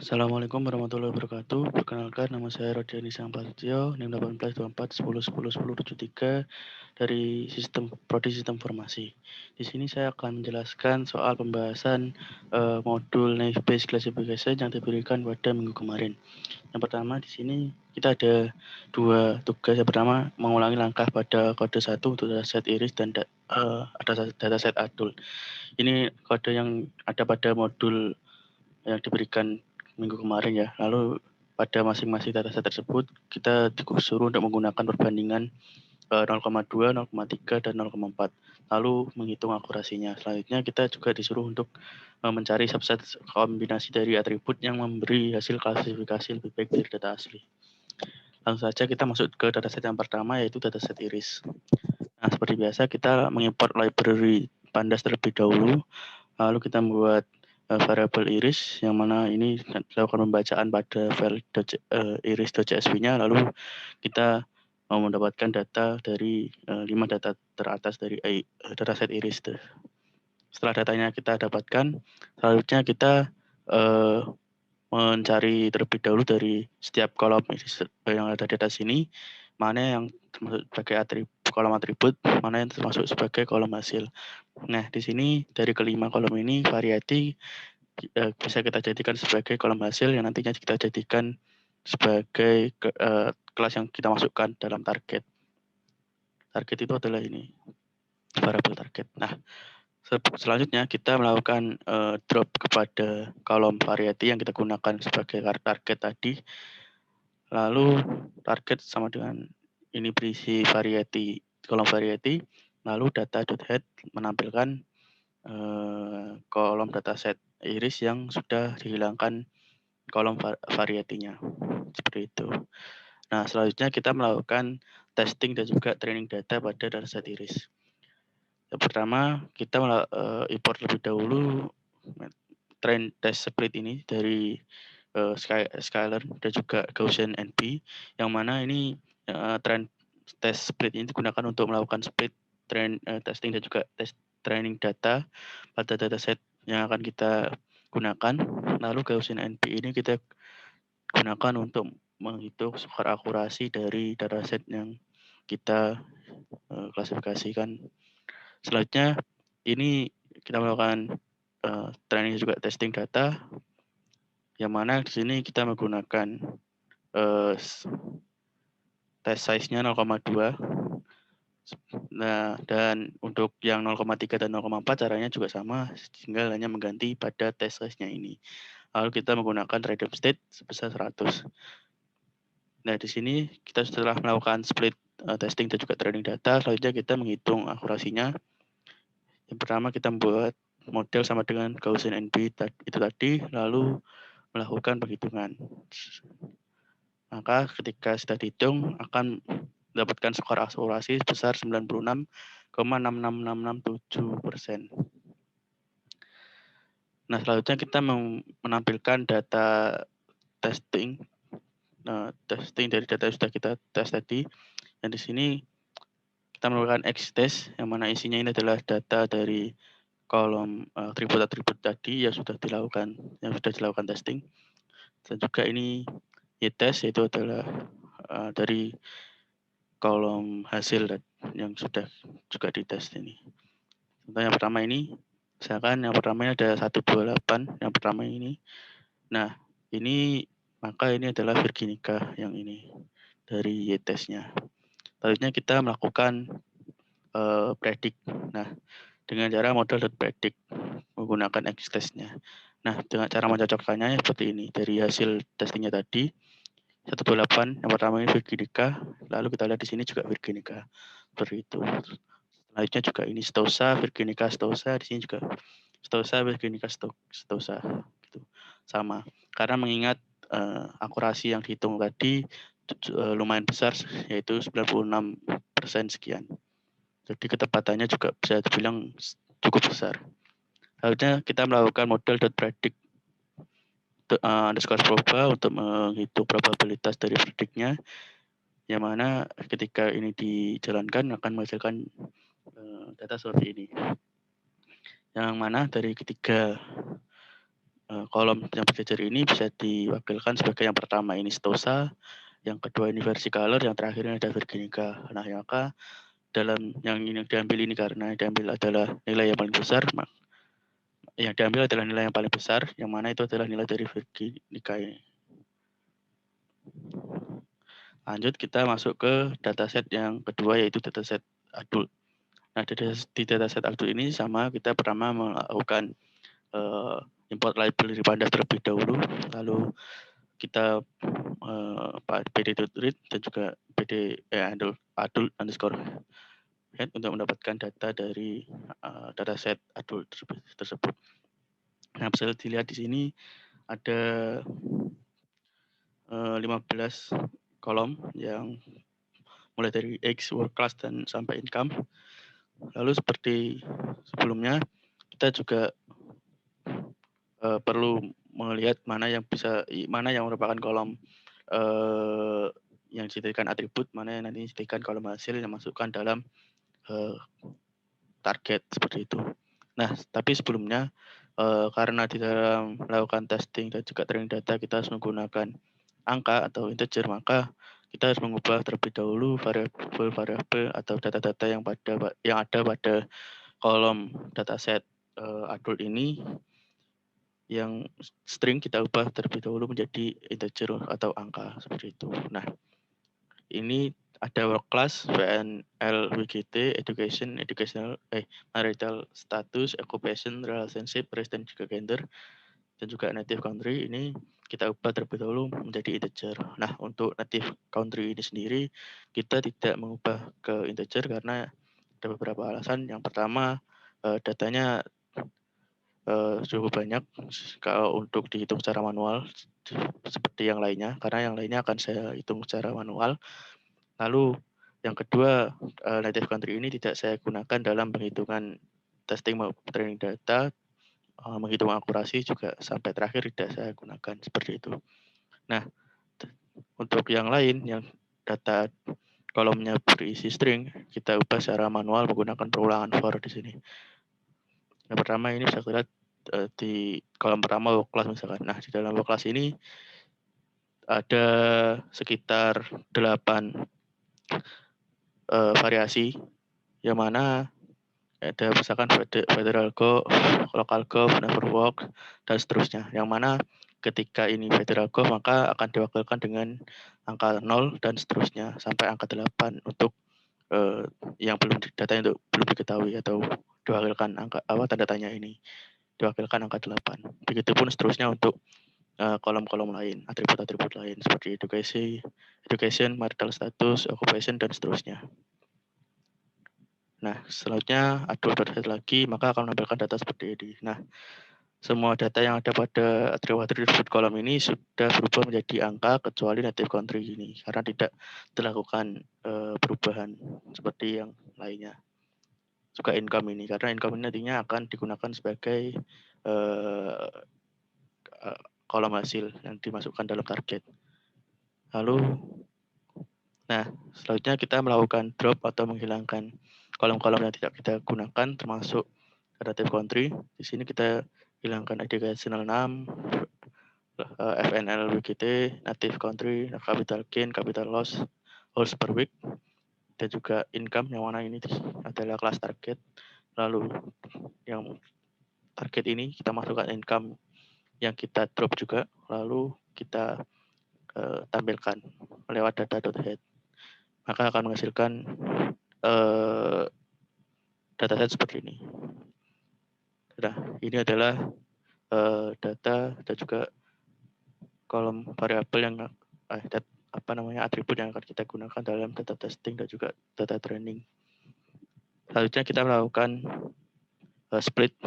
Assalamualaikum warahmatullahi wabarakatuh. Perkenalkan nama saya Rodiani Prasetyo, NIM 1824101073 dari Prodi Sistem Informasi. Di sini saya akan menjelaskan soal pembahasan modul Naive Bayes Classification yang diberikan pada minggu kemarin. Yang pertama di sini kita ada dua tugas. Yang pertama mengulangi langkah pada kode 1 untuk dataset iris dan ada dataset adult. Ini kode yang ada pada modul yang diberikan minggu kemarin ya. Lalu pada masing-masing dataset tersebut kita disuruh untuk menggunakan perbandingan 0,2, 0,3, dan 0,4. Lalu menghitung akurasinya. Selanjutnya kita juga disuruh untuk mencari subset kombinasi dari atribut yang memberi hasil klasifikasi lebih baik dari data asli. Langsung saja kita masuk ke dataset yang pertama, yaitu dataset iris. Nah, seperti biasa kita mengimport library pandas terlebih dahulu. Lalu kita membuat variabel iris yang mana ini dilakukan pembacaan pada file iris.csv-nya, lalu kita mendapatkan data dari 5 data teratas dari dataset iris. Setelah datanya kita dapatkan, selanjutnya kita mencari terlebih dahulu dari setiap kolom yang ada di atas ini, mana yang termasuk sebagai kolom atribut, mana yang termasuk sebagai kolom hasil. Nah, di sini dari kelima kolom ini variety bisa kita jadikan sebagai kolom hasil yang nantinya kita jadikan sebagai kelas yang kita masukkan dalam target. Target itu adalah ini, variabel target. Nah, selanjutnya kita melakukan drop kepada kolom variety yang kita gunakan sebagai target tadi. Lalu target sama dengan ini berisi variety, kolom variety. Lalu data.head menampilkan kolom dataset iris yang sudah dihilangkan kolom variety-nya. Seperti itu. Nah, selanjutnya kita melakukan testing dan juga training data pada dataset iris. Yang pertama, kita import lebih dahulu train test split ini dari Scalar dan juga Gaussian NP, yang mana ini train test split ini digunakan untuk melakukan split testing dan juga training data pada dataset yang akan kita gunakan. Lalu Gaussian NP ini kita gunakan untuk menghitung skor akurasi dari dataset yang kita klasifikasikan. Selanjutnya ini kita melakukan training juga testing data, yang mana di sini kita menggunakan test size-nya 0,2. Nah, dan untuk yang 0,3 dan 0,4 caranya juga sama, tinggal hanya mengganti pada test size-nya ini. Lalu kita menggunakan random state sebesar 100. Nah, di sini kita setelah melakukan split testing dan juga training data, selanjutnya kita menghitung akurasinya. Yang pertama kita membuat model sama dengan Gaussian NP itu tadi, lalu melakukan penghitungan. Maka ketika sudah dihitung akan mendapatkan skor akurasi sebesar 96,66667%. Nah, selanjutnya kita menampilkan data testing. Testing dari data yang sudah kita tes tadi. Dan di sini kita melakukan X-test, yang mana isinya ini adalah data dari kolom atribut-atribut tadi yang sudah dilakukan testing. Dan juga ini Y-test, yaitu adalah dari kolom hasil yang sudah juga dites ini. Contoh yang pertama ini, misalkan yang pertama ini ada 128, yang pertama ini. Nah, maka ini adalah Virginica yang ini dari Y-testnya. Selanjutnya kita melakukan predict. Nah, dengan cara model.predict menggunakan X-testnya. Nah, dengan cara mencocokkannya seperti ini. Dari hasil testingnya tadi, 128 yang pertama ini Virginica, lalu kita lihat di sini juga Virginica. Seperti itu. Selanjutnya juga ini Stosa, Virginica Stosa, di sini juga Stosa, Virginica Stosa. Gitu. Sama. Karena mengingat akurasi yang dihitung tadi lumayan besar, yaitu 96% sekian. Jadi ketepatannya juga bisa dibilang cukup besar. Selanjutnya kita melakukan model.predict underscore proba untuk menghitung probabilitas dari predictnya, yang mana ketika ini dijalankan akan menghasilkan data seperti ini. Yang mana dari ketiga kolom yang berjejer ini bisa diwakilkan sebagai yang pertama ini Stosa, yang kedua ini versicolor, yang terakhir ini ada Virginica. Nah, maka dalam yang ini diambil ini karena diambil adalah nilai yang paling besar, yang diambil adalah nilai yang paling besar, yang mana itu adalah nilai dari Virginica ini. Lanjut kita masuk ke dataset yang kedua, yaitu dataset adult. Nah, di dataset adult ini sama, kita pertama melakukan import library pandas terlebih dahulu, lalu kita pd.read dan juga adult underscore head untuk mendapatkan data dari dataset adult tersebut. Nah, bisa dilihat di sini ada 15 kolom yang mulai dari X, work class, dan sampai income. Lalu seperti sebelumnya, kita juga perlu melihat mana yang merupakan kolom yang dijadikan atribut, mana yang nanti dijadikan kolom hasil yang masukkan dalam target, seperti itu. Nah, tapi sebelumnya karena di dalam melakukan testing dan juga training data kita harus menggunakan angka atau integer, maka kita harus mengubah terlebih dahulu variabel atau data-data yang ada pada kolom dataset adult ini, yang string kita ubah terlebih dahulu menjadi integer atau angka, seperti itu. Nah, ini ada work class, VNL, WGT, educational, marital status, occupation, relationship, race, dan juga gender, dan juga native country ini kita ubah terlebih dahulu menjadi integer. Nah, untuk native country ini sendiri kita tidak mengubah ke integer karena ada beberapa alasan. Yang pertama, datanya cukup banyak kalau untuk dihitung secara manual seperti yang lainnya, karena yang lainnya akan saya hitung secara manual. Lalu yang kedua, native country ini tidak saya gunakan dalam penghitungan testing maupun training data, menghitung akurasi juga sampai terakhir tidak saya gunakan, seperti itu. Nah, untuk yang lain, yang data kolomnya berisi string, kita ubah secara manual menggunakan perulangan for di sini. Yang pertama ini bisa lihat di kolom pertama work class misalkan. Nah, di dalam work class ini ada sekitar 8 variasi, yang mana ada misalkan federal gov, local gov, never work, dan seterusnya. Yang mana ketika ini federal gov maka akan diwakilkan dengan angka 0 dan seterusnya sampai angka 8 untuk yang datanya belum diketahui atau diwakilkan angka tanda tanya ini diwakilkan angka 8. Begitupun seterusnya untuk kolom-kolom lain, atribut-atribut lain seperti education, marital status, occupation, dan seterusnya. Nah, selanjutnya adult dataset lagi, maka akan menampilkan data seperti ini. Nah, semua data yang ada pada atribut kolom ini sudah berubah menjadi angka kecuali native country ini, karena tidak dilakukan perubahan seperti yang lainnya. Juga income ini, karena income ini nantinya akan digunakan sebagai kolom hasil yang dimasukkan dalam target. Lalu, nah, selanjutnya kita melakukan drop atau menghilangkan kolom-kolom yang tidak kita gunakan, termasuk native country. Di sini kita hilangkan educational name, FNL, WGT, native country, capital gain, capital loss, hours per week, dan juga income, yang mana ini adalah kelas target. Lalu yang target ini kita masukkan income yang kita drop juga, lalu kita tampilkan lewat data.head, maka akan menghasilkan dataset seperti ini. Nah, ini adalah data dan juga kolom variabel yang atribut yang akan kita gunakan dalam data testing dan juga data training. Selanjutnya kita melakukan split,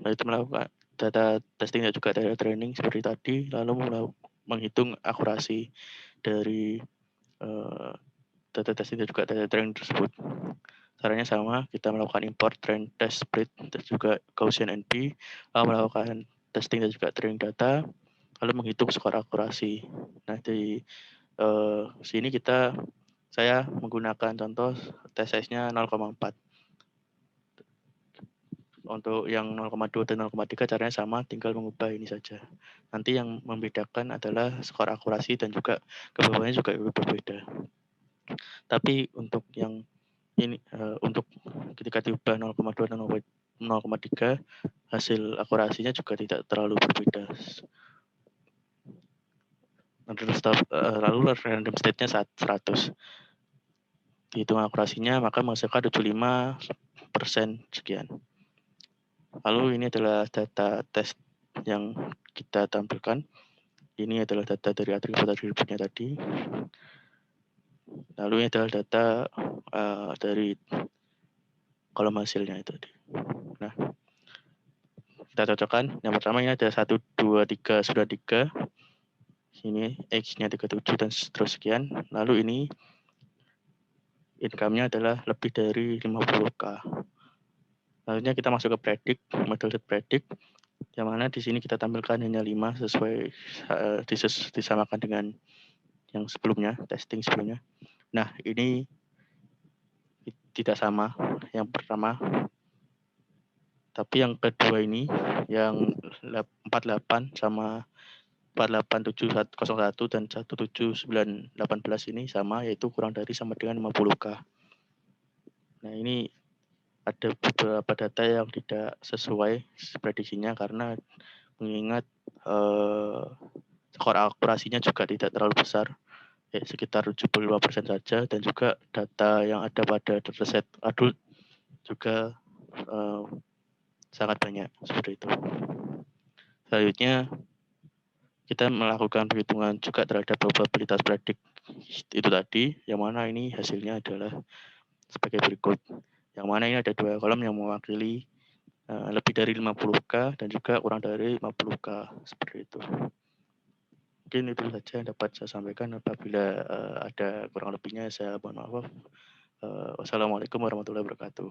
yaitu melakukan data testing dan juga data training seperti tadi, lalu menghitung akurasi dari data testing dan juga data training tersebut. Caranya sama, kita melakukan import train test split dan juga Gaussian NP, lalu melakukan testing dan juga training data, lalu menghitung skor akurasi. Nah, di sini saya menggunakan contoh test size-nya 0,4. Untuk yang 0,2 dan 0,3 caranya sama, tinggal mengubah ini saja. Nanti yang membedakan adalah skor akurasi dan juga kebawahnya juga berbeda. Tapi untuk yang ini untuk ketika diubah 0,2 dan 0,3 hasil akurasinya juga tidak terlalu berbeda. Lalu random state-nya 100. Dihitung akurasinya maka menghasilkan 75% sekian. Lalu ini adalah data tes yang kita tampilkan. Ini adalah data dari atribut-atributnya tadi. Lalu ini adalah data dari kolom hasilnya itu tadi. Nah, kita cocokkan. Yang pertama ini ada 1, 2, 3, sudah 3. Ini X-nya 37 dan seterusnya sekian. Lalu ini income-nya adalah lebih dari 50K. Selanjutnya kita masuk ke predict, model set predict, yang mana di sini kita tampilkan hanya 5 sesuai disamakan dengan yang sebelumnya, testing sebelumnya. Nah, ini tidak sama yang pertama. Tapi yang kedua ini, yang 48 sama 48701 dan 17918 ini sama, yaitu kurang dari sama dengan 50K. Nah, ini ada beberapa data yang tidak sesuai prediksinya karena mengingat skor akurasinya juga tidak terlalu besar, sekitar 75% saja, dan juga data yang ada pada dataset adult juga sangat banyak seperti itu. Selanjutnya kita melakukan perhitungan juga terhadap probabilitas predik itu tadi, yang mana ini hasilnya adalah sebagai berikut. Yang mana ini ada 2 kolom yang mewakili lebih dari 50K dan juga kurang dari 50K seperti itu. Mungkin itu saja yang dapat saya sampaikan. Apabila ada kurang lebihnya saya mohon maaf. Wassalamualaikum warahmatullahi wabarakatuh.